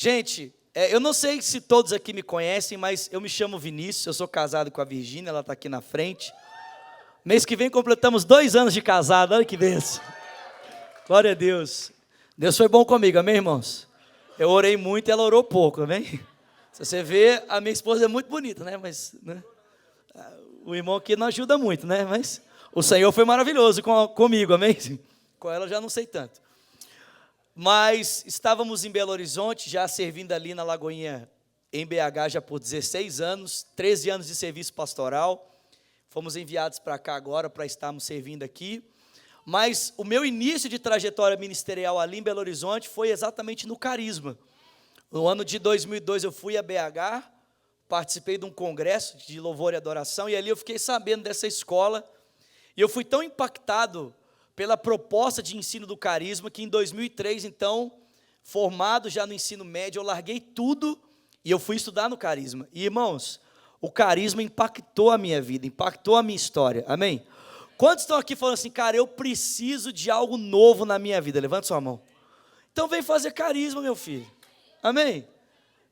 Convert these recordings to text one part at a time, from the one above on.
Gente, eu não sei se todos aqui me conhecem, mas eu me chamo Vinícius, eu sou casado com a Virgínia, ela está aqui na frente. Mês que vem completamos 2 anos de casado, olha que bênção. Glória a Deus. Deus foi bom comigo, amém, irmãos? Eu orei muito e ela orou pouco, amém? Se você vê, a minha esposa é muito bonita, né? Mas o irmão aqui não ajuda muito, né? Mas o Senhor foi maravilhoso comigo, amém? Com ela eu já não sei tanto. Mas estávamos em Belo Horizonte, já servindo ali na Lagoinha, em BH, já por 16 anos, 13 anos de serviço pastoral. Fomos enviados para cá agora, para estarmos servindo aqui. Mas o meu início de trajetória ministerial ali em Belo Horizonte foi exatamente no Carisma. No ano de 2002 eu fui a BH, participei de um congresso de louvor e adoração, e ali eu fiquei sabendo dessa escola, e eu fui tão impactado pela proposta de ensino do Carisma, que em 2003, então, formado já no ensino médio, eu larguei tudo e eu fui estudar no Carisma. E, irmãos, o Carisma impactou a minha vida, impactou a minha história, amém? Quantos estão aqui falando assim, cara, eu preciso de algo novo na minha vida? Levanta sua mão. Então vem fazer Carisma, meu filho, amém?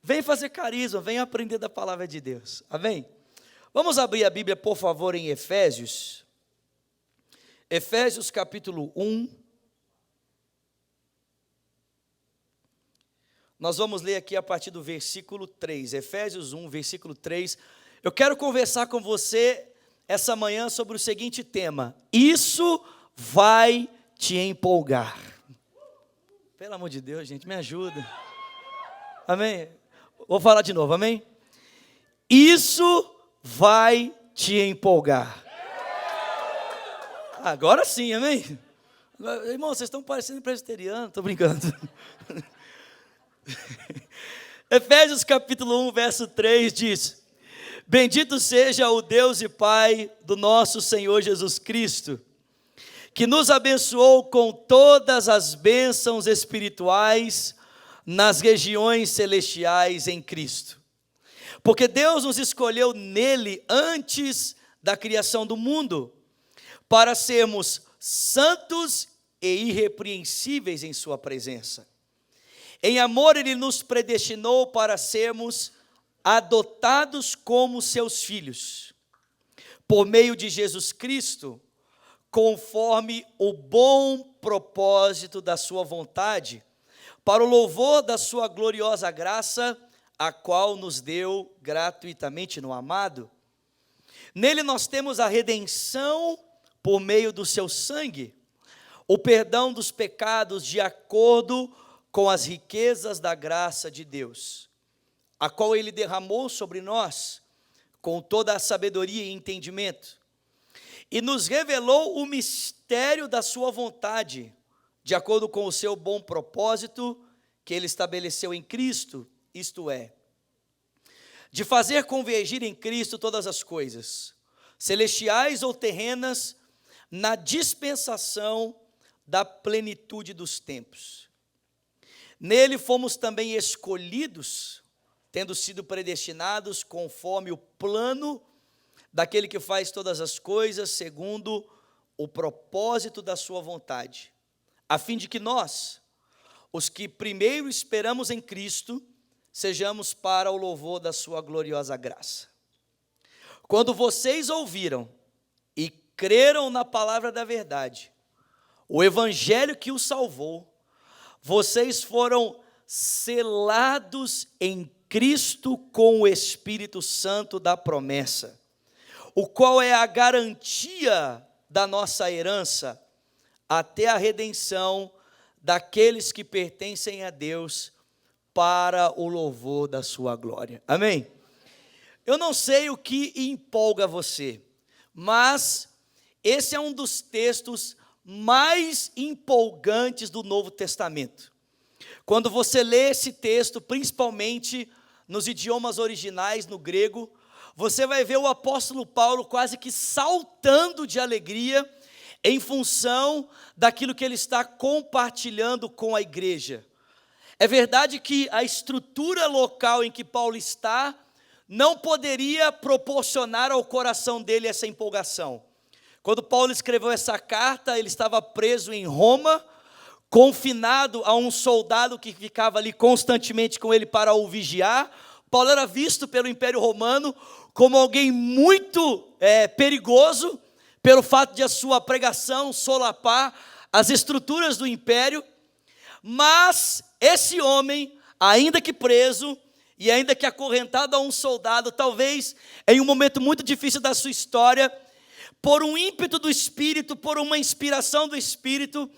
Vem fazer Carisma, vem aprender da palavra de Deus, amém? Vamos abrir a Bíblia, por favor, em Efésios. Efésios capítulo 1, nós vamos ler aqui a partir do versículo 3, Efésios 1, versículo 3, eu quero conversar com você essa manhã sobre o seguinte tema: isso vai te empolgar. Pelo amor de Deus, gente, me ajuda, amém? Vou falar de novo, amém? Isso vai te empolgar. Agora sim, amém? Irmão, vocês estão parecendo presbiteriano, estou brincando. Efésios capítulo 1, verso 3 diz: bendito seja o Deus e Pai do nosso Senhor Jesus Cristo, que nos abençoou com todas as bênçãos espirituais nas regiões celestiais em Cristo. Porque Deus nos escolheu nele antes da criação do mundo, para sermos santos e irrepreensíveis em sua presença. Em amor ele nos predestinou para sermos adotados como seus filhos, por meio de Jesus Cristo, conforme o bom propósito da sua vontade, para o louvor da sua gloriosa graça, a qual nos deu gratuitamente no amado. Nele nós temos a redenção por meio do seu sangue, o perdão dos pecados de acordo com as riquezas da graça de Deus, a qual ele derramou sobre nós, com toda a sabedoria e entendimento, e nos revelou o mistério da sua vontade, de acordo com o seu bom propósito, que ele estabeleceu em Cristo, isto é, de fazer convergir em Cristo todas as coisas, celestiais ou terrenas, na dispensação da plenitude dos tempos. Nele fomos também escolhidos, tendo sido predestinados conforme o plano daquele que faz todas as coisas segundo o propósito da sua vontade, a fim de que nós, os que primeiro esperamos em Cristo, sejamos para o louvor da sua gloriosa graça. Quando vocês ouviram e creram na palavra da verdade, o evangelho que os salvou, vocês foram selados em Cristo com o Espírito Santo da promessa, o qual é a garantia da nossa herança, até a redenção daqueles que pertencem a Deus, para o louvor da sua glória. Amém? Eu não sei o que empolga você, mas esse é um dos textos mais empolgantes do Novo Testamento. Quando você lê esse texto, principalmente nos idiomas originais, no grego, você vai ver o apóstolo Paulo quase que saltando de alegria em função daquilo que ele está compartilhando com a igreja. É verdade que a estrutura local em que Paulo está não poderia proporcionar ao coração dele essa empolgação. Quando Paulo escreveu essa carta, ele estava preso em Roma, confinado a um soldado que ficava ali constantemente com ele para o vigiar. Paulo era visto pelo Império Romano como alguém muito perigoso, pelo fato de a sua pregação solapar as estruturas do império. Mas esse homem, ainda que preso e ainda que acorrentado a um soldado, talvez em um momento muito difícil da sua história, por um ímpeto do Espírito, por uma inspiração do Espírito,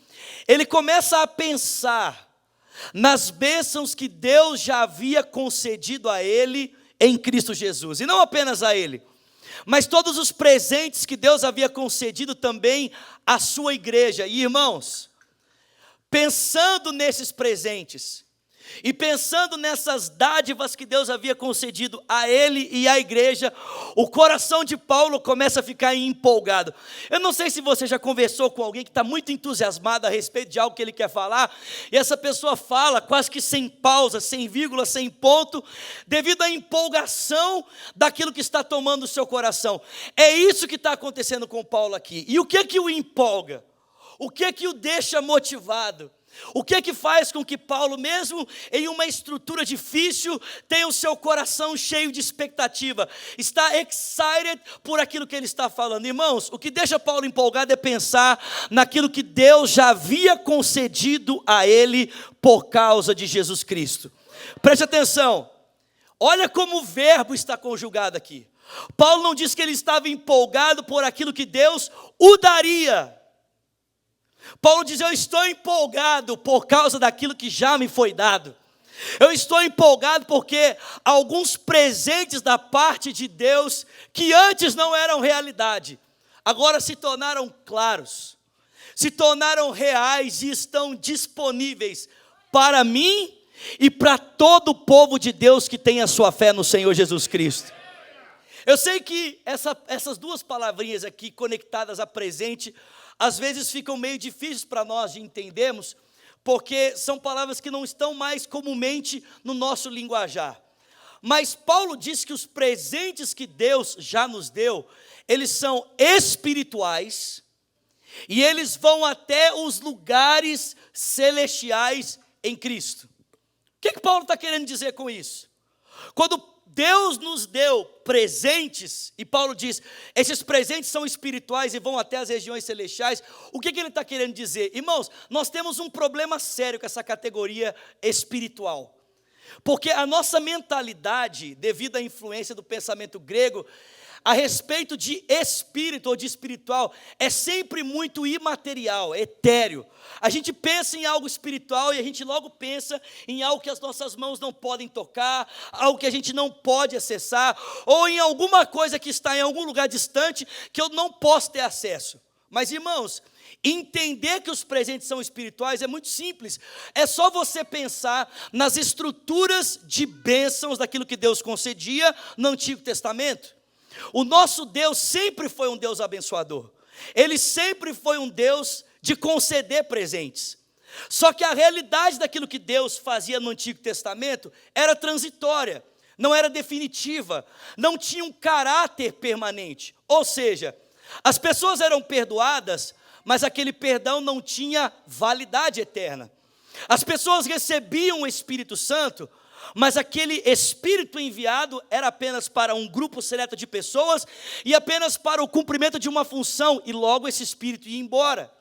ele começa a pensar nas bênçãos que Deus já havia concedido a ele em Cristo Jesus. E não apenas a ele, mas todos os presentes que Deus havia concedido também à sua igreja. E irmãos, pensando nesses presentes, e pensando nessas dádivas que Deus havia concedido a ele e à igreja, o coração de Paulo começa a ficar empolgado. Eu não sei se você já conversou com alguém que está muito entusiasmado a respeito de algo que ele quer falar, e essa pessoa fala quase que sem pausa, sem vírgula, sem ponto, devido à empolgação daquilo que está tomando o seu coração. É isso que está acontecendo com Paulo aqui. E o que o empolga? O que o deixa motivado? O que faz com que Paulo, mesmo em uma estrutura difícil, tenha o seu coração cheio de expectativa, está excited por aquilo que ele está falando? Irmãos, o que deixa Paulo empolgado é pensar naquilo que Deus já havia concedido a ele por causa de Jesus Cristo. Preste atenção, olha como o verbo está conjugado aqui. Paulo não diz que ele estava empolgado por aquilo que Deus o daria. Paulo diz: eu estou empolgado por causa daquilo que já me foi dado. Eu estou empolgado porque alguns presentes da parte de Deus, que antes não eram realidade, agora se tornaram claros, se tornaram reais e estão disponíveis para mim e para todo o povo de Deus que tem a sua fé no Senhor Jesus Cristo. Eu sei que essas duas palavrinhas aqui conectadas a presente, às vezes ficam meio difíceis para nós de entendermos, porque são palavras que não estão mais comumente no nosso linguajar. Mas Paulo diz que os presentes que Deus já nos deu, eles são espirituais, e eles vão até os lugares celestiais em Cristo. O que Paulo está querendo dizer com isso? Quando Deus nos deu presentes, e Paulo diz, esses presentes são espirituais e vão até as regiões celestiais, o que ele está querendo dizer? Irmãos, nós temos um problema sério com essa categoria espiritual, porque a nossa mentalidade, devido à influência do pensamento grego, a respeito de espírito ou de espiritual, é sempre muito imaterial, etéreo. A gente pensa em algo espiritual e a gente logo pensa em algo que as nossas mãos não podem tocar, algo que a gente não pode acessar, ou em alguma coisa que está em algum lugar distante que eu não posso ter acesso. Mas, irmãos, entender que os presentes são espirituais é muito simples. É só você pensar nas estruturas de bênçãos daquilo que Deus concedia no Antigo Testamento. O nosso Deus sempre foi um Deus abençoador. Ele sempre foi um Deus de conceder presentes. Só que a realidade daquilo que Deus fazia no Antigo Testamento era transitória, não era definitiva, não tinha um caráter permanente. Ou seja, as pessoas eram perdoadas, mas aquele perdão não tinha validade eterna. As pessoas recebiam o Espírito Santo, mas aquele Espírito enviado era apenas para um grupo seleto de pessoas e apenas para o cumprimento de uma função, e logo esse Espírito ia embora.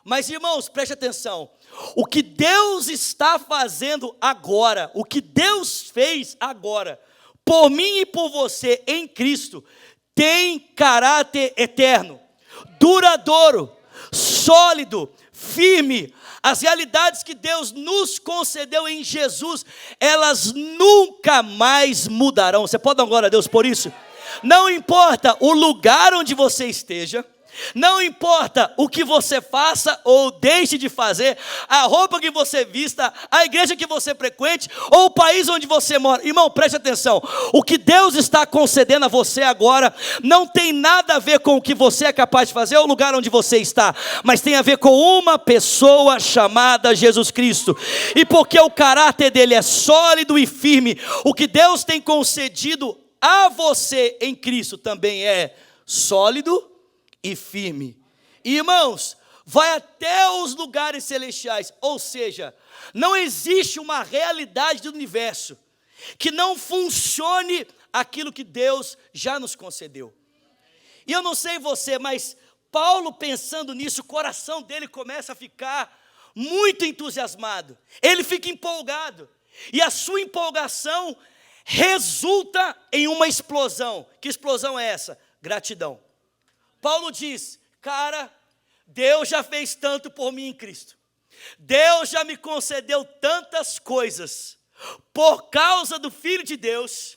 Mas, irmãos, preste atenção, o que Deus está fazendo agora, o que Deus fez agora, por mim e por você em Cristo, tem caráter eterno, duradouro, sólido, firme. As realidades que Deus nos concedeu em Jesus, elas nunca mais mudarão. Você pode dar glória a Deus por isso? Não importa o lugar onde você esteja, não importa o que você faça ou deixe de fazer, a roupa que você vista, a igreja que você frequente, ou o país onde você mora. Irmão, preste atenção, o que Deus está concedendo a você agora, não tem nada a ver com o que você é capaz de fazer, ou o lugar onde você está, mas tem a ver com uma pessoa chamada Jesus Cristo. E porque o caráter dele é sólido e firme, o que Deus tem concedido a você em Cristo também é sólido e firme. E, irmãos, vai até os lugares celestiais. Ou seja, não existe uma realidade do universo que não funcione aquilo que Deus já nos concedeu. E eu não sei você, mas Paulo, pensando nisso, o coração dele começa a ficar muito entusiasmado. Ele fica empolgado. E a sua empolgação resulta em uma explosão. Que explosão é essa? Gratidão. Paulo diz: cara, Deus já fez tanto por mim em Cristo. Deus já me concedeu tantas coisas por causa do Filho de Deus,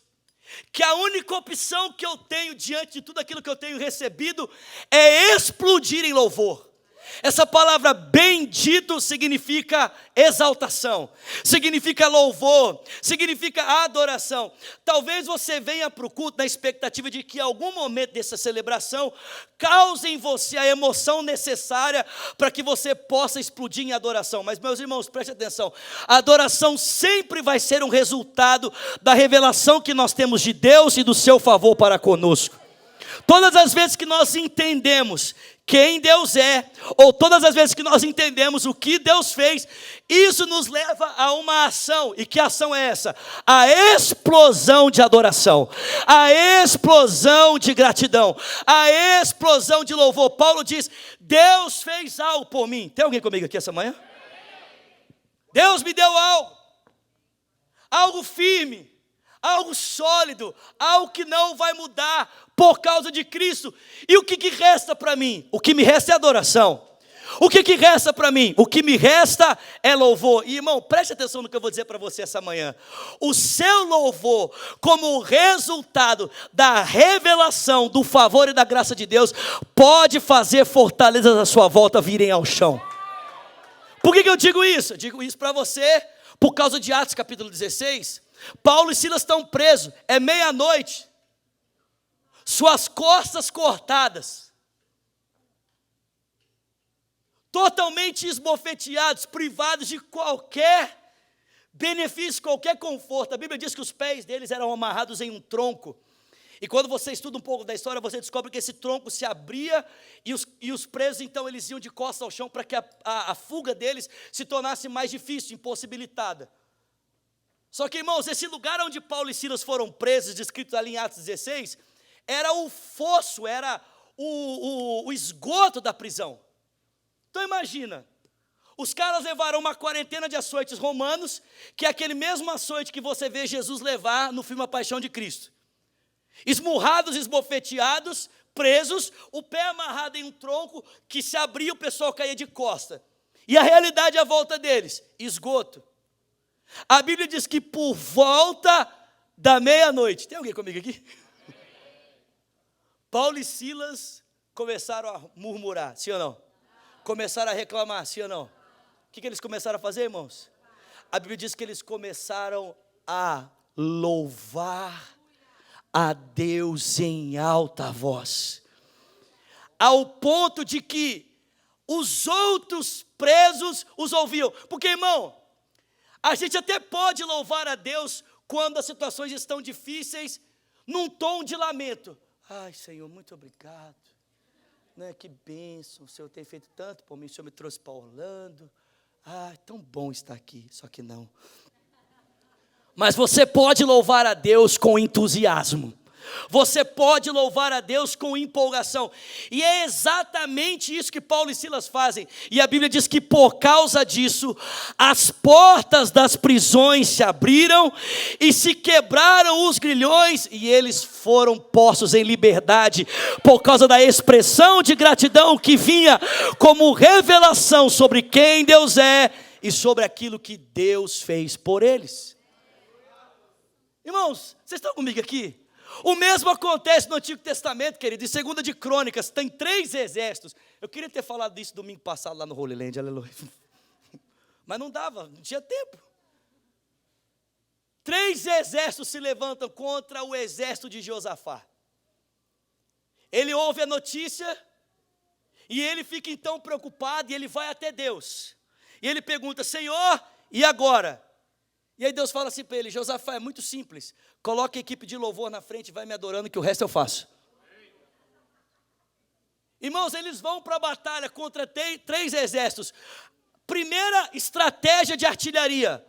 que a única opção que eu tenho diante de tudo aquilo que eu tenho recebido é explodir em louvor. Essa palavra bendito significa exaltação, significa louvor, significa adoração. Talvez você venha para o culto na expectativa de que em algum momento dessa celebração cause em você a emoção necessária para que você possa explodir em adoração. Mas, meus irmãos, preste atenção, a adoração sempre vai ser um resultado da revelação que nós temos de Deus e do seu favor para conosco. Todas as vezes que nós entendemos quem Deus é, ou todas as vezes que nós entendemos o que Deus fez, isso nos leva a uma ação. E que ação é essa? A explosão de adoração, a explosão de gratidão, a explosão de louvor. Paulo diz: Deus fez algo por mim. Tem alguém comigo aqui essa manhã? Deus me deu algo firme, algo sólido, algo que não vai mudar por causa de Cristo. E o que resta para mim? O que me resta é adoração. O que resta para mim? O que me resta é louvor. E, irmão, preste atenção no que eu vou dizer para você essa manhã. O seu louvor, como resultado da revelação do favor e da graça de Deus, pode fazer fortalezas à sua volta virem ao chão. Por que eu digo isso? Eu digo isso para você por causa de Atos capítulo 16. Paulo e Silas estão presos, é meia-noite, suas costas cortadas, totalmente esbofeteados, privados de qualquer benefício, qualquer conforto. A Bíblia diz que os pés deles eram amarrados em um tronco, e quando você estuda um pouco da história, você descobre que esse tronco se abria, e os presos então eles iam de costas ao chão, para que a fuga deles se tornasse mais difícil, impossibilitada. Só que, irmãos, esse lugar onde Paulo e Silas foram presos, descrito ali em Atos 16, era o fosso, era o esgoto da prisão. Então imagina, os caras levaram uma quarentena de açoites romanos, que é aquele mesmo açoite que você vê Jesus levar no filme A Paixão de Cristo. Esmurrados, esbofeteados, presos, o pé amarrado em um tronco, que se abria o pessoal caía de costa. E a realidade à volta deles, esgoto. A Bíblia diz que por volta da meia-noite, tem alguém comigo aqui? Paulo e Silas começaram a murmurar, sim ou não? Começaram a reclamar, sim ou não? O que eles começaram a fazer, irmãos? A Bíblia diz que eles começaram a louvar a Deus em alta voz, ao ponto de que os outros presos os ouviam. Porque, irmão, a gente até pode louvar a Deus quando as situações estão difíceis, num tom de lamento. Ai, Senhor, muito obrigado. Que bênção, o Senhor tem feito tanto por mim, o Senhor me trouxe para Orlando. Ai, tão bom estar aqui, só que não. Mas você pode louvar a Deus com entusiasmo. Você pode louvar a Deus com empolgação. E é exatamente isso que Paulo e Silas fazem. E a Bíblia diz que por causa disso, as portas das prisões se abriram e se quebraram os grilhões, e eles foram postos em liberdade por causa da expressão de gratidão que vinha como revelação sobre quem Deus é e sobre aquilo que Deus fez por eles. Irmãos, vocês estão comigo aqui? O mesmo acontece no Antigo Testamento, querido. Em 2 de Crônicas, tem 3 exércitos. Eu queria ter falado disso domingo passado lá no Holy Land, aleluia. Mas não dava, não tinha tempo. 3 exércitos se levantam contra o exército de Josafá. Ele ouve a notícia e ele fica então preocupado, e ele vai até Deus. E ele pergunta: Senhor, e agora? E aí Deus fala assim para ele: Josafá, é muito simples, coloca a equipe de louvor na frente e vai me adorando, que o resto eu faço. Irmãos, eles vão para a batalha contra três exércitos. Primeira estratégia de artilharia,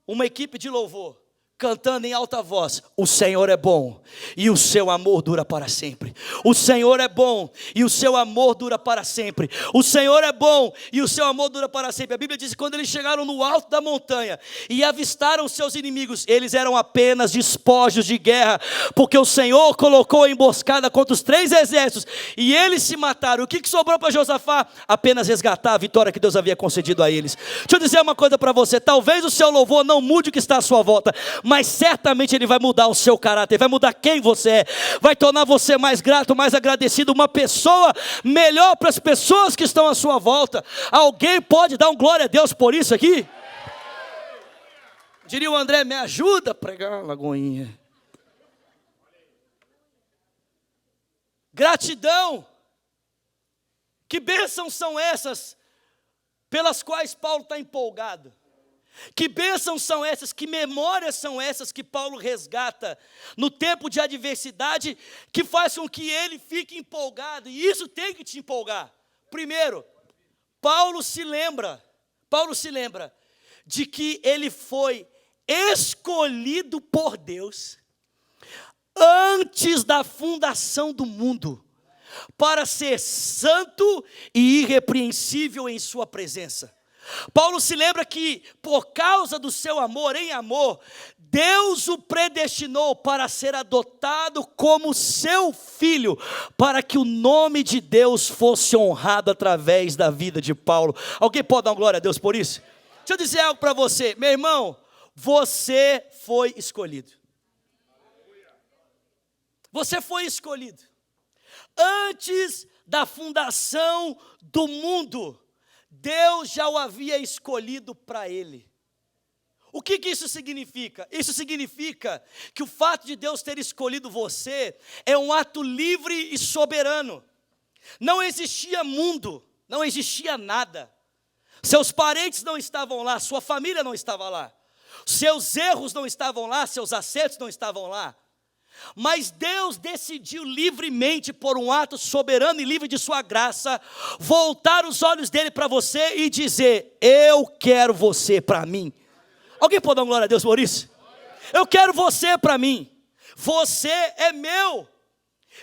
uma equipe de louvor, cantando em alta voz: o Senhor é bom e o seu amor dura para sempre. O Senhor é bom e o seu amor dura para sempre. O Senhor é bom e o seu amor dura para sempre. A Bíblia diz que quando eles chegaram no alto da montanha e avistaram seus inimigos, eles eram apenas despojos de guerra, porque o Senhor colocou a emboscada contra os três exércitos e eles se mataram. O que sobrou para Josafá? Apenas resgatar a vitória que Deus havia concedido a eles. Deixa eu dizer uma coisa para você: talvez o seu louvor não mude o que está à sua volta, mas certamente ele vai mudar o seu caráter, vai mudar quem você é, vai tornar você mais grato, mais agradecido, uma pessoa melhor para as pessoas que estão à sua volta. Alguém pode dar um glória a Deus por isso aqui? Diria o André: me ajuda a pregar, Lagoinha. Gratidão. Que bênçãos são essas pelas quais Paulo está empolgado? Que bênçãos são essas, que memórias são essas que Paulo resgata no tempo de adversidade, que faz com que ele fique empolgado? E isso tem que te empolgar. Primeiro, Paulo se lembra de que ele foi escolhido por Deus antes da fundação do mundo, para ser santo e irrepreensível em sua presença. Paulo se lembra que, por causa do seu amor, em amor, Deus o predestinou para ser adotado como seu filho, para que o nome de Deus fosse honrado através da vida de Paulo. Alguém pode dar uma glória a Deus por isso? Deixa eu dizer algo para você, meu irmão: você foi escolhido. Você foi escolhido antes da fundação do mundo. Deus já o havia escolhido para ele. O que isso significa? Isso significa que o fato de Deus ter escolhido você é um ato livre e soberano. Não existia mundo, não existia nada. Seus parentes não estavam lá, sua família não estava lá, seus erros não estavam lá, seus acertos não estavam lá. Mas Deus decidiu livremente, por um ato soberano e livre de sua graça, voltar os olhos dele para você e dizer: eu quero você para mim. Alguém pode dar glória a Deus por isso? Eu quero você para mim. Você é meu.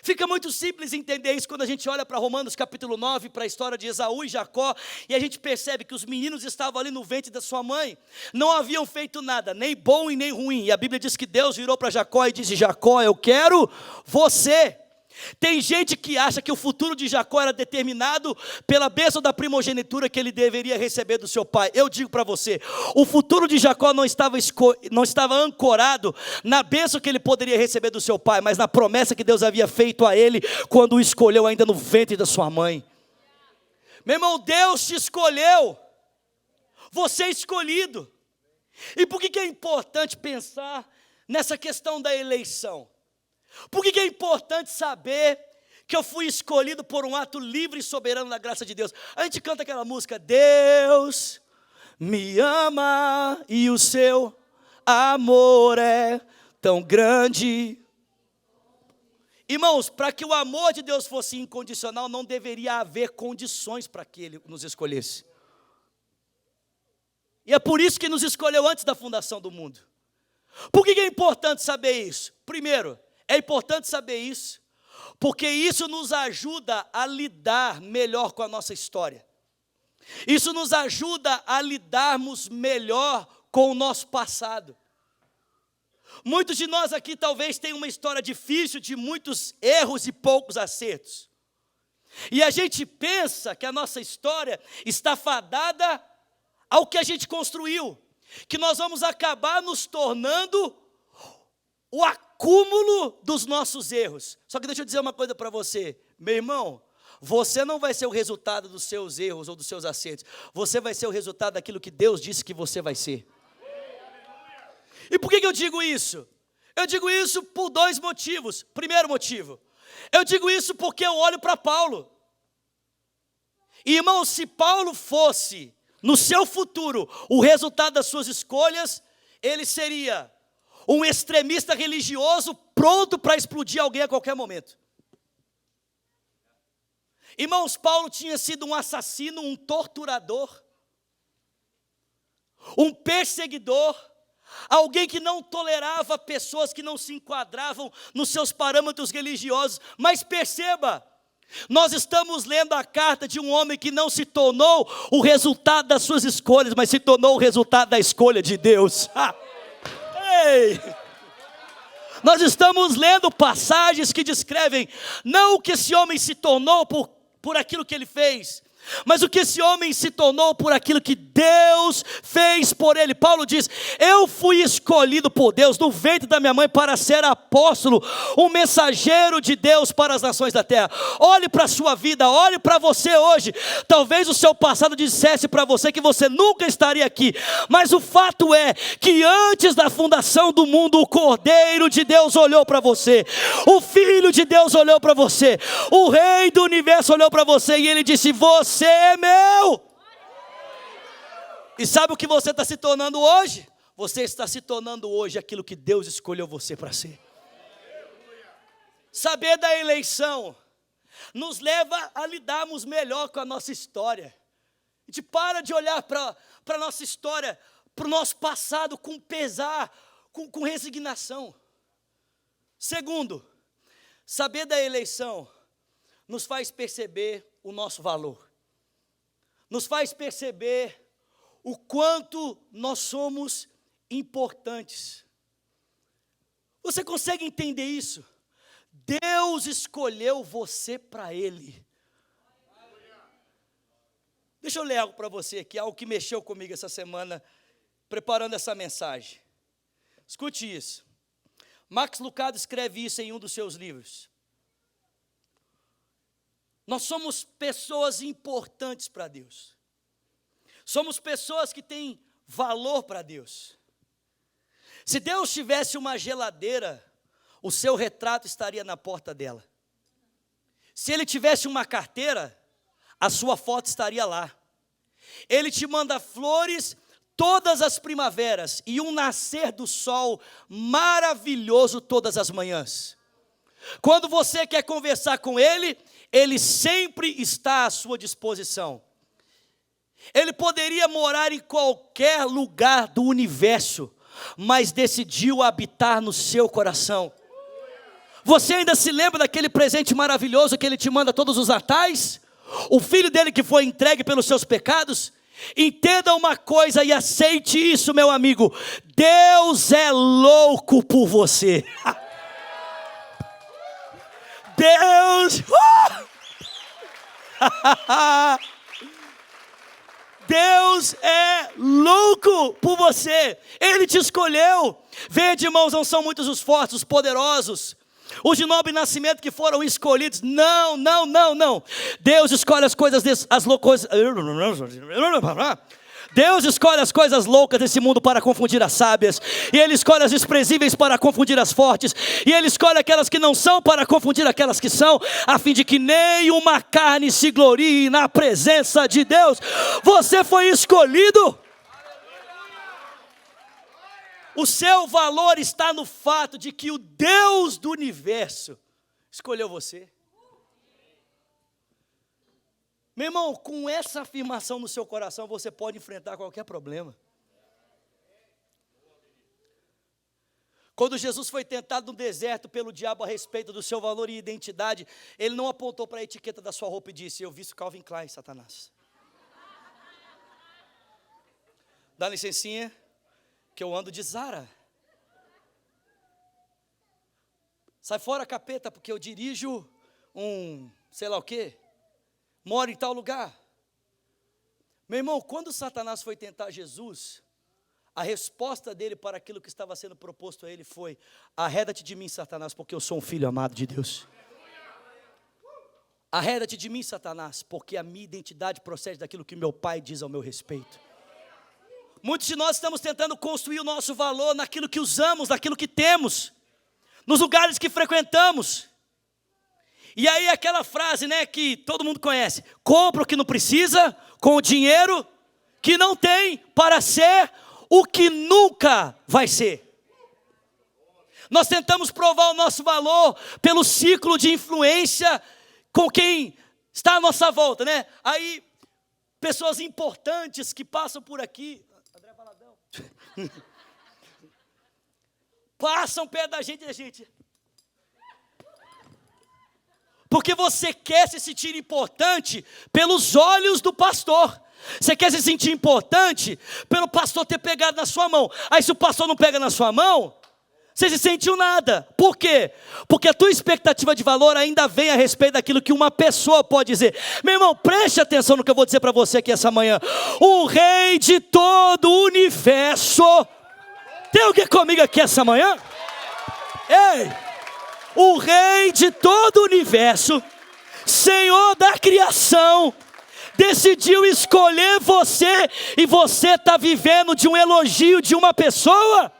Fica muito simples entender isso quando a gente olha para Romanos capítulo 9, para a história de Esaú e Jacó, e a gente percebe que os meninos estavam ali no ventre da sua mãe, não haviam feito nada, nem bom e nem ruim, e a Bíblia diz que Deus virou para Jacó e disse: Jacó, eu quero você. Tem gente que acha que o futuro de Jacó era determinado pela bênção da primogenitura que ele deveria receber do seu pai. Eu digo para você, o futuro de Jacó não estava ancorado na bênção que ele poderia receber do seu pai, mas na promessa que Deus havia feito a ele quando o escolheu ainda no ventre da sua mãe. Meu irmão, Deus te escolheu, você é escolhido. E por que é importante pensar nessa questão da eleição? Por que é importante saber que eu fui escolhido por um ato livre e soberano da graça de Deus? A gente canta aquela música: Deus me ama e o seu amor é tão grande. Irmãos, para que o amor de Deus fosse incondicional, não deveria haver condições para que Ele nos escolhesse. E é por isso que nos escolheu antes da fundação do mundo. Por que é importante saber isso? Primeiro, é importante saber isso, porque isso nos ajuda a lidar melhor com a nossa história. Isso nos ajuda a lidarmos melhor com o nosso passado. Muitos de nós aqui talvez tenham uma história difícil, de muitos erros e poucos acertos. E a gente pensa que a nossa história está fadada ao que a gente construiu, que nós vamos acabar nos tornando o acúmulo dos nossos erros. Só que deixa eu dizer uma coisa para você, meu irmão: você não vai ser o resultado dos seus erros ou dos seus acertos, você vai ser o resultado daquilo que Deus disse que você vai ser. E por que eu digo isso? Eu digo isso por dois motivos. Primeiro motivo, eu digo isso porque eu olho para Paulo. E, irmão, se Paulo fosse, no seu futuro, o resultado das suas escolhas, ele seria um extremista religioso pronto para explodir alguém a qualquer momento. Irmãos, Paulo tinha sido um assassino, um torturador, um perseguidor, alguém que não tolerava pessoas que não se enquadravam nos seus parâmetros religiosos. Mas perceba, nós estamos lendo a carta de um homem que não se tornou o resultado das suas escolhas, mas se tornou o resultado da escolha de Deus. Ei! Nós estamos lendo passagens que descrevem não o que esse homem se tornou por aquilo que ele fez, mas o que esse homem se tornou por aquilo que Deus fez por ele. Paulo diz: eu fui escolhido por Deus no ventre da minha mãe para ser apóstolo, um mensageiro de Deus para as nações da terra. Olhe para a sua vida, olhe para você hoje. Talvez o seu passado dissesse para você que você nunca estaria aqui, mas o fato é que antes da fundação do mundo, o Cordeiro de Deus olhou para você, o Filho de Deus olhou para você, o Rei do Universo olhou para você e ele disse: você é meu. E sabe o que você está se tornando hoje? Você está se tornando hoje aquilo que Deus escolheu você para ser. Saber da eleição nos leva a lidarmos melhor com a nossa história. A gente para de olhar para a nossa história, para o nosso passado com pesar, com resignação. Segundo, saber da eleição nos faz perceber o nosso valor. Nos faz perceber o quanto nós somos importantes. Você consegue entender isso? Deus escolheu você para Ele. Deixa eu ler algo para você aqui, algo que mexeu comigo essa semana, preparando essa mensagem. Escute isso. Max Lucado escreve isso em um dos seus livros. Nós somos pessoas importantes para Deus. Somos pessoas que têm valor para Deus. Se Deus tivesse uma geladeira, o seu retrato estaria na porta dela. Se Ele tivesse uma carteira, a sua foto estaria lá. Ele te manda flores todas as primaveras e um nascer do sol maravilhoso todas as manhãs. Quando você quer conversar com Ele, Ele sempre está à sua disposição. Ele poderia morar em qualquer lugar do universo, mas decidiu habitar no seu coração. Você ainda se lembra daquele presente maravilhoso que Ele te manda todos os natais? O filho dele que foi entregue pelos seus pecados? Entenda uma coisa e aceite isso, meu amigo: Deus é louco por você. Deus, Deus é louco por você. Ele te escolheu. Vede, irmãos, não são muitos os fortes, os poderosos, os de nobre nascimento que foram escolhidos. Não. Deus escolhe as coisas, as loucas. Deus escolhe as coisas loucas desse mundo para confundir as sábias, e Ele escolhe as desprezíveis para confundir as fortes, e Ele escolhe aquelas que não são para confundir aquelas que são, a fim de que nenhuma carne se glorie na presença de Deus. Você foi escolhido. O seu valor está no fato de que o Deus do universo escolheu você. Meu irmão, com essa afirmação no seu coração, você pode enfrentar qualquer problema. Quando Jesus foi tentado no deserto pelo diabo a respeito do seu valor e identidade, ele não apontou para a etiqueta da sua roupa e disse: eu visto Calvin Klein, Satanás. Dá licencinha, que eu ando de Zara. Sai fora, capeta, porque eu dirijo sei lá o quê. Moro em tal lugar. Meu irmão, quando Satanás foi tentar Jesus, a resposta dele para aquilo que estava sendo proposto a ele foi: arreda-te de mim, Satanás, porque eu sou um filho amado de Deus. Arreda-te de mim, Satanás, porque a minha identidade procede daquilo que meu Pai diz ao meu respeito. Muitos de nós estamos tentando construir o nosso valor naquilo que usamos, naquilo que temos, nos lugares que frequentamos. E aí aquela frase, né, que todo mundo conhece: compra o que não precisa com o dinheiro que não tem, para ser o que nunca vai ser. Nós tentamos provar o nosso valor pelo ciclo de influência com quem está à nossa volta, né? Aí, pessoas importantes que passam por aqui, André Valadão, passam perto da gente e a gente... Porque você quer se sentir importante pelos olhos do pastor. Você quer se sentir importante pelo pastor ter pegado na sua mão. Aí se o pastor não pega na sua mão, você se sentiu nada. Por quê? Porque a tua expectativa de valor ainda vem a respeito daquilo que uma pessoa pode dizer. Meu irmão, preste atenção no que eu vou dizer para você aqui essa manhã. O rei de todo o universo. Tem alguém comigo aqui essa manhã? Ei! O rei de todo o universo, Senhor da criação, decidiu escolher você, e você está vivendo de um elogio de uma pessoa?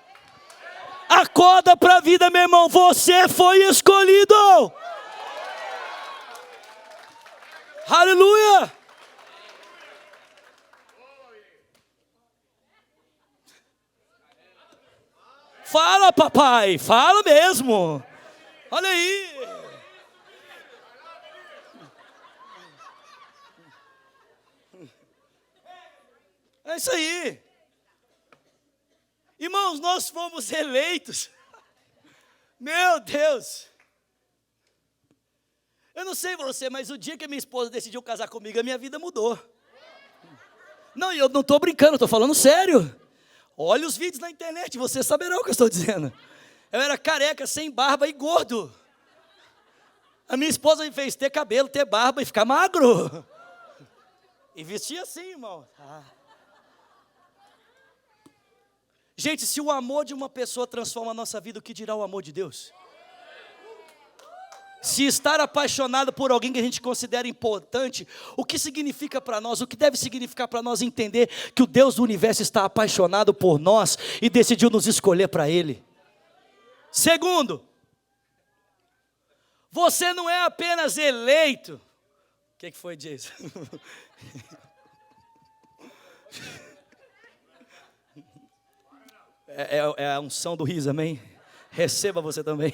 Acorda para a vida, meu irmão, você foi escolhido. Aleluia. Fala, papai, fala mesmo. Olha aí. É isso aí. Irmãos, nós fomos eleitos. Meu Deus. Eu não sei você, mas o dia que a minha esposa decidiu casar comigo, a minha vida mudou. Não, e eu não estou brincando, estou falando sério. Olha os vídeos na internet, você saberá o que eu estou dizendo. Eu era careca, sem barba e gordo. A minha esposa me fez ter cabelo, ter barba e ficar magro. E vestia assim, irmão. Gente, se o amor de uma pessoa transforma a nossa vida, o que dirá o amor de Deus? Se estar apaixonado por alguém que a gente considera importante, o que significa para nós, o que deve significar para nós entender que o Deus do universo está apaixonado por nós e decidiu nos escolher para Ele? Segundo, você não é apenas eleito. O que foi, Jason? É a unção do riso, amém? Receba você também.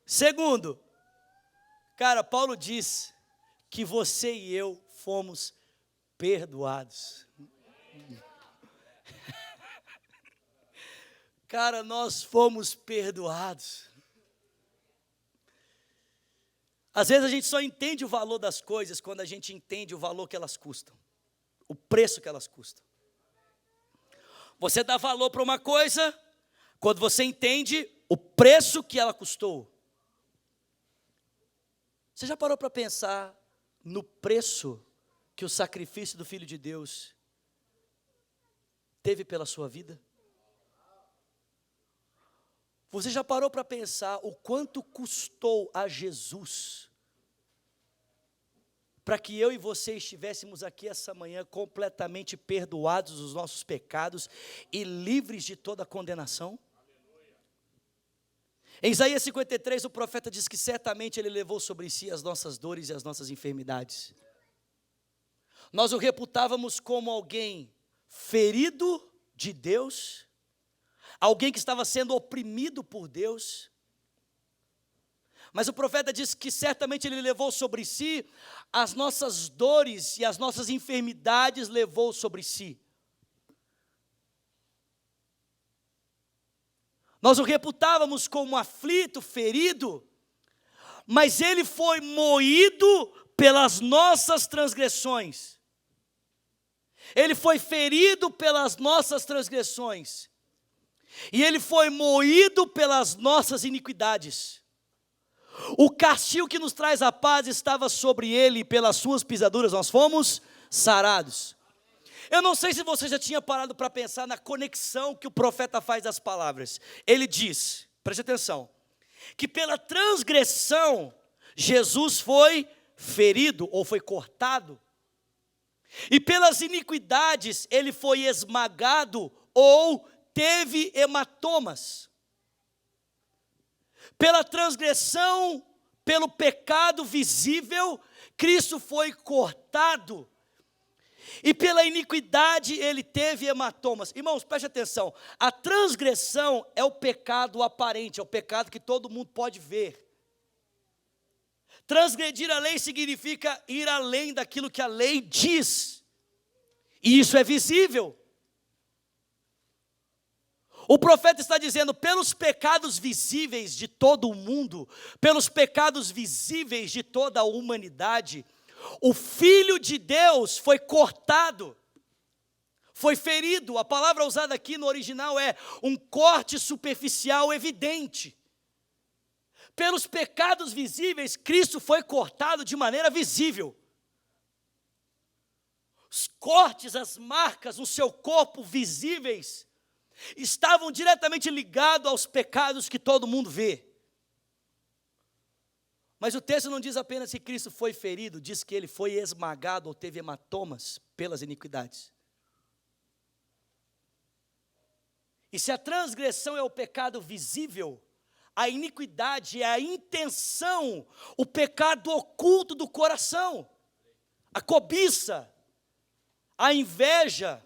Segundo, cara, Paulo diz que você e eu fomos perdoados. Cara, nós fomos perdoados. Às vezes a gente só entende o valor das coisas quando a gente entende o valor que elas custam, o preço que elas custam. Você dá valor para uma coisa quando você entende o preço que ela custou. Você já parou para pensar no preço que o sacrifício do Filho de Deus teve pela sua vida? Você já parou para pensar o quanto custou a Jesus para que eu e você estivéssemos aqui essa manhã completamente perdoados dos nossos pecados e livres de toda condenação? Em Isaías 53, o profeta diz que certamente Ele levou sobre si as nossas dores e as nossas enfermidades. Nós o reputávamos como alguém ferido de Deus, alguém que estava sendo oprimido por Deus. Mas o profeta diz que certamente Ele levou sobre si as nossas dores e as nossas enfermidades levou sobre si. Nós o reputávamos como aflito, ferido, mas Ele foi moído pelas nossas transgressões. Ele foi ferido pelas nossas transgressões. E Ele foi moído pelas nossas iniquidades. O castigo que nos traz a paz estava sobre Ele, e pelas suas pisaduras nós fomos sarados. Eu não sei se você já tinha parado para pensar na conexão que o profeta faz das palavras. Ele diz, preste atenção, que pela transgressão Jesus foi ferido ou foi cortado, e pelas iniquidades Ele foi esmagado ou teve hematomas. Pela transgressão, pelo pecado visível, Cristo foi cortado. E pela iniquidade Ele teve hematomas. Irmãos, preste atenção. A transgressão é o pecado aparente, é o pecado que todo mundo pode ver. Transgredir a lei significa ir além daquilo que a lei diz. E isso é visível. O profeta está dizendo, pelos pecados visíveis de todo o mundo, pelos pecados visíveis de toda a humanidade, o Filho de Deus foi cortado, foi ferido. A palavra usada aqui no original é um corte superficial evidente. Pelos pecados visíveis, Cristo foi cortado de maneira visível. Os cortes, as marcas no seu corpo visíveis, estavam diretamente ligados aos pecados que todo mundo vê. Mas o texto não diz apenas que Cristo foi ferido, diz que ele foi esmagado ou teve hematomas pelas iniquidades. E se a transgressão é o pecado visível, a iniquidade é a intenção, o pecado oculto do coração, a cobiça, a inveja,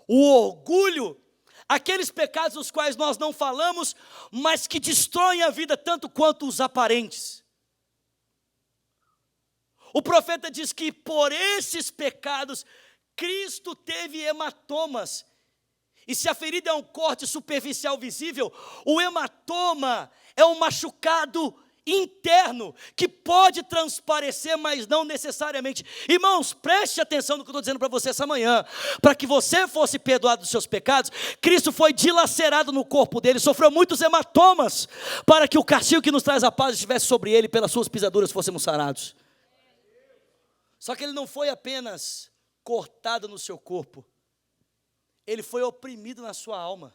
o orgulho, aqueles pecados dos quais nós não falamos, mas que destroem a vida tanto quanto os aparentes. O profeta diz que por esses pecados, Cristo teve hematomas. E se a ferida é um corte superficial visível, o hematoma é um machucado interno, que pode transparecer, mas não necessariamente. Irmãos, preste atenção no que eu estou dizendo para você essa manhã. Para que você fosse perdoado dos seus pecados, Cristo foi dilacerado no corpo dele, sofreu muitos hematomas, para que o castigo que nos traz a paz estivesse sobre ele, pelas suas pisaduras fôssemos sarados. Só que ele não foi apenas cortado no seu corpo, ele foi oprimido na sua alma.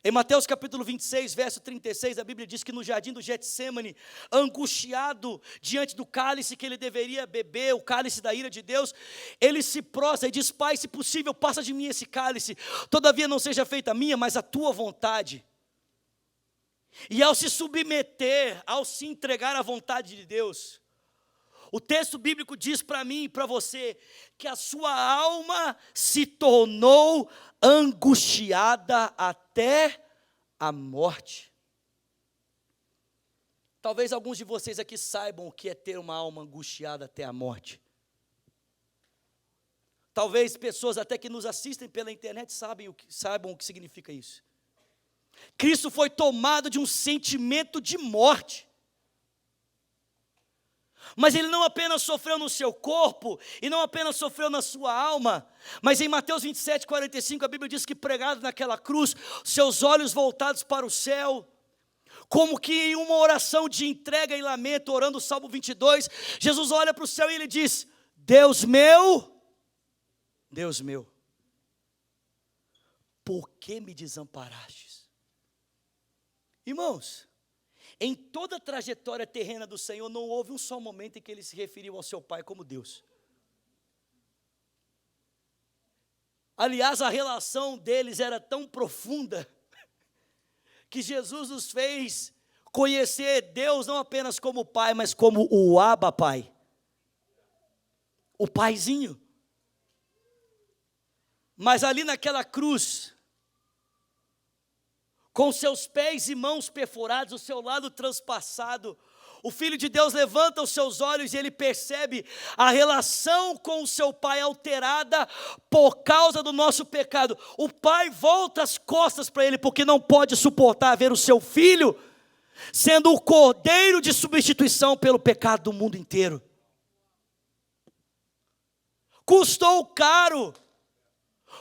Em Mateus capítulo 26, verso 36, a Bíblia diz que no jardim do Getsêmani, angustiado diante do cálice que ele deveria beber, o cálice da ira de Deus, ele se prostra e diz: Pai, se possível, passa de mim esse cálice, todavia não seja feita a minha, mas a tua vontade. E ao se submeter, ao se entregar à vontade de Deus, o texto bíblico diz para mim e para você, que a sua alma se tornou angustiada até a morte. Talvez alguns de vocês aqui saibam o que é ter uma alma angustiada até a morte. Talvez pessoas até que nos assistem pela internet saibam o que significa isso. Cristo foi tomado de um sentimento de morte. Mas ele não apenas sofreu no seu corpo, e não apenas sofreu na sua alma, mas em Mateus 27, 45, a Bíblia diz que pregado naquela cruz, seus olhos voltados para o céu, como que em uma oração de entrega e lamento, orando o Salmo 22, Jesus olha para o céu e ele diz: Deus meu, por que me desamparastes? Irmãos, em toda a trajetória terrena do Senhor, não houve um só momento em que ele se referiu ao seu Pai como Deus. Aliás, a relação deles era tão profunda, que Jesus nos fez conhecer Deus não apenas como Pai, mas como o Abba Pai, o Paizinho. Mas ali naquela cruz, com seus pés e mãos perfurados, o seu lado transpassado, o Filho de Deus levanta os seus olhos e ele percebe a relação com o seu Pai alterada por causa do nosso pecado. O Pai volta as costas para ele, porque não pode suportar ver o seu Filho sendo o cordeiro de substituição pelo pecado do mundo inteiro. Custou caro.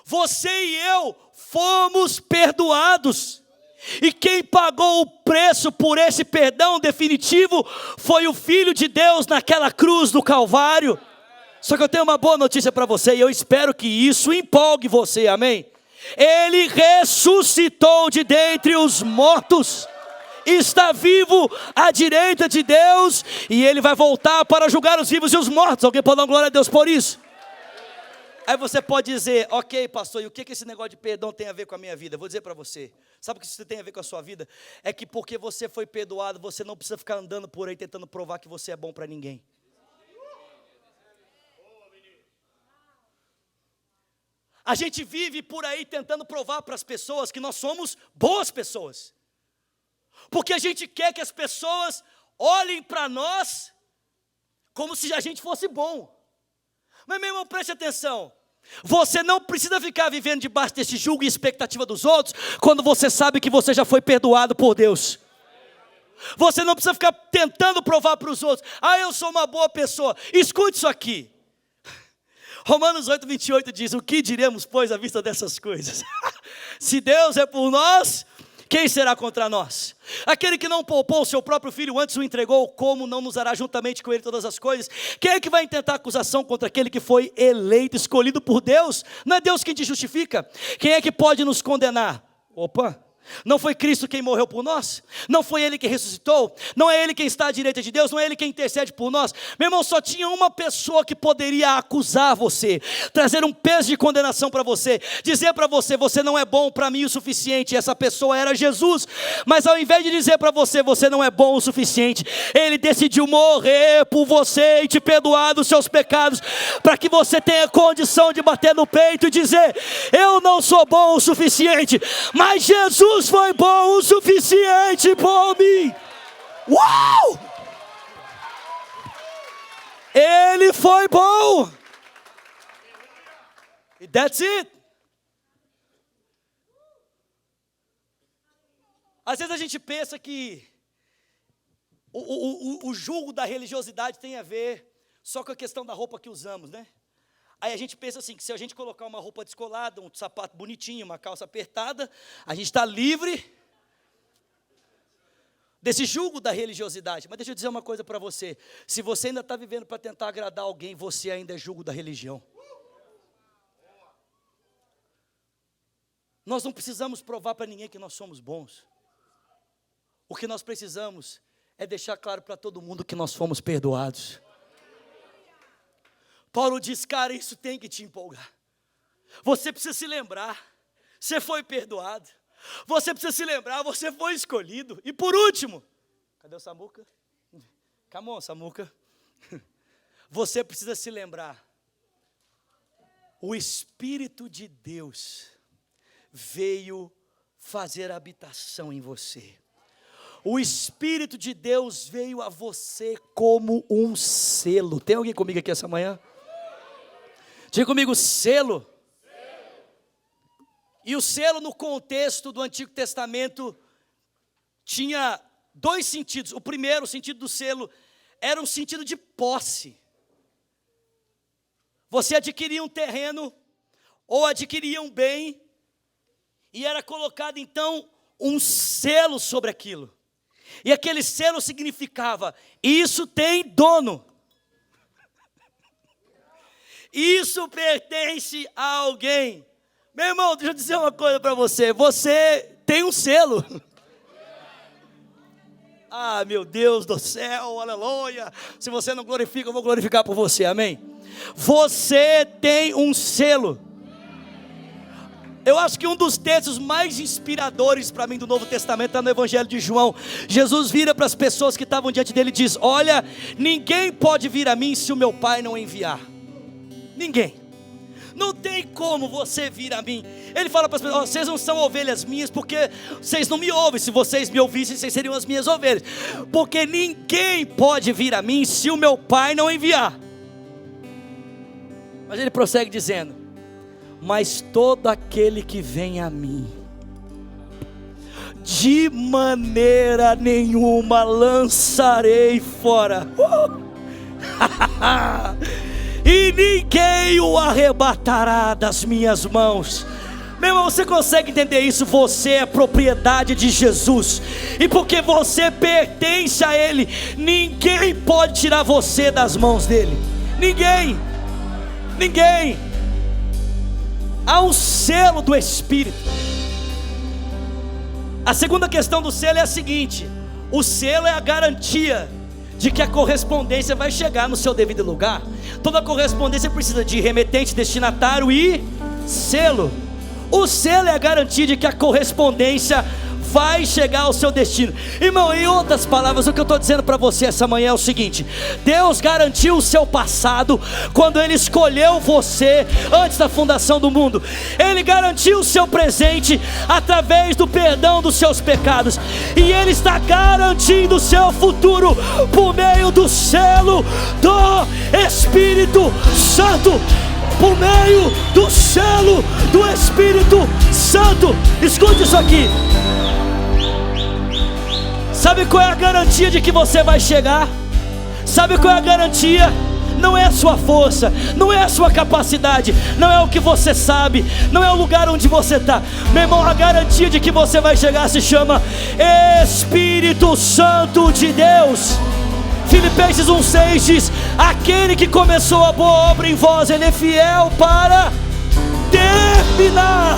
Você e eu fomos perdoados. E quem pagou o preço por esse perdão definitivo foi o Filho de Deus naquela cruz do Calvário. Só que eu tenho uma boa notícia para você, e eu espero que isso empolgue você, amém? Ele ressuscitou de dentre os mortos, está vivo à direita de Deus, e ele vai voltar para julgar os vivos e os mortos. Alguém pode dar glória a Deus por isso? Aí você pode dizer: ok, pastor, e o que esse negócio de perdão tem a ver com a minha vida? Eu vou dizer para você. Sabe o que isso tem a ver com a sua vida? É que porque você foi perdoado, você não precisa ficar andando por aí tentando provar que você é bom para ninguém. A gente vive por aí tentando provar para as pessoas que nós somos boas pessoas. Porque a gente quer que as pessoas olhem para nós como se a gente fosse bom. Mas, meu irmão, preste atenção. Você não precisa ficar vivendo debaixo desse julgo e expectativa dos outros, quando você sabe que você já foi perdoado por Deus. Você não precisa ficar tentando provar para os outros: eu sou uma boa pessoa. Escute isso aqui. Romanos 8:28 diz: o que diremos, pois, à vista dessas coisas? Se Deus é por nós, quem será contra nós? Aquele que não poupou o seu próprio filho, antes o entregou, como não nos dará juntamente com ele todas as coisas? Quem é que vai intentar acusação contra aquele que foi eleito, escolhido por Deus? Não é Deus quem te justifica? Quem é que pode nos condenar? Não foi Cristo quem morreu por nós? Não foi Ele quem ressuscitou? Não é Ele quem está à direita de Deus? Não é Ele quem intercede por nós? Meu irmão, só tinha uma pessoa que poderia acusar você, trazer um peso de condenação para você, dizer para você: você não é bom para mim o suficiente. Essa pessoa era Jesus. Mas ao invés de dizer para você: você não é bom o suficiente, Ele decidiu morrer por você e te perdoar dos seus pecados, para que você tenha condição de bater no peito e dizer: eu não sou bom o suficiente, mas Jesus foi bom o suficiente por mim. Uau! Ele foi bom. E that's it. Às vezes a gente pensa que o julgo da religiosidade tem a ver só com a questão da roupa que usamos, né? Aí a gente pensa assim, que se a gente colocar uma roupa descolada, um sapato bonitinho, uma calça apertada, a gente está livre desse julgo da religiosidade. Mas deixa eu dizer uma coisa para você: se você ainda está vivendo para tentar agradar alguém, você ainda é julgo da religião. Nós não precisamos provar para ninguém que nós somos bons. O que nós precisamos é deixar claro para todo mundo que nós fomos perdoados. Paulo diz: cara, isso tem que te empolgar. Você precisa se lembrar, você foi perdoado. Você precisa se lembrar, você foi escolhido. E por último, cadê o Samuca? Come on, Samuca. Você precisa se lembrar: o Espírito de Deus veio fazer habitação em você. O Espírito de Deus veio a você como um selo. Tem alguém comigo aqui essa manhã? Diga comigo: selo. E o selo, no contexto do Antigo Testamento, tinha dois sentidos. O primeiro, o sentido do selo, era um sentido de posse. Você adquiria um terreno ou adquiria um bem, e era colocado então um selo sobre aquilo. E aquele selo significava: isso tem dono. Isso pertence a alguém. Meu irmão, deixa eu dizer uma coisa para você: você tem um selo. Meu Deus do céu, aleluia. Se você não glorifica, eu vou glorificar por você, amém? Você tem um selo. Eu acho que um dos textos mais inspiradores para mim do Novo Testamento está no Evangelho de João. Jesus vira para as pessoas que estavam diante dele e diz: olha, ninguém pode vir a mim se o meu Pai não enviar. Ninguém. Não tem como você vir a mim. Ele fala para as pessoas: vocês não são ovelhas minhas porque vocês não me ouvem. Se vocês me ouvissem, vocês seriam as minhas ovelhas. Porque ninguém pode vir a mim se o meu Pai não enviar. Mas ele prossegue dizendo: mas todo aquele que vem a mim, de maneira nenhuma lançarei fora. E ninguém o arrebatará das minhas mãos. Meu irmão, você consegue entender isso? Você é propriedade de Jesus, e porque você pertence a Ele, ninguém pode tirar você das mãos dele. Ninguém. Ninguém. Há um selo do Espírito. A segunda questão do selo é a seguinte: o selo é a garantia de que a correspondência vai chegar no seu devido lugar. Toda correspondência precisa de remetente, destinatário e selo. O selo é a garantia de que a correspondência vai chegar ao seu destino. Irmão, em outras palavras, o que eu estou dizendo para você essa manhã é o seguinte: Deus garantiu o seu passado quando Ele escolheu você antes da fundação do mundo. Ele garantiu o seu presente através do perdão dos seus pecados, e Ele está garantindo o seu futuro por meio do selo do Espírito Santo. Por meio do selo do Espírito Santo. Escute isso aqui. Sabe qual é a garantia de que você vai chegar? Sabe qual é a garantia? Não é a sua força, não é a sua capacidade, não é o que você sabe, não é o lugar onde você está. Meu irmão, a garantia de que você vai chegar se chama Espírito Santo de Deus. Filipenses 1,6 diz: aquele que começou a boa obra em vós, Ele é fiel para terminar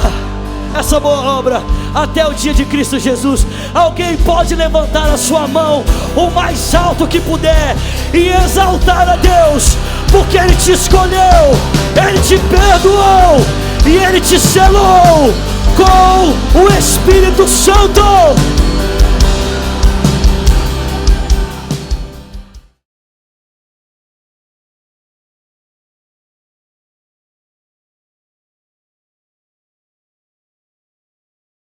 essa boa obra até o dia de Cristo Jesus. Alguém pode levantar a sua mão o mais alto que puder e exaltar a Deus, porque Ele te escolheu, Ele te perdoou e Ele te selou com o Espírito Santo.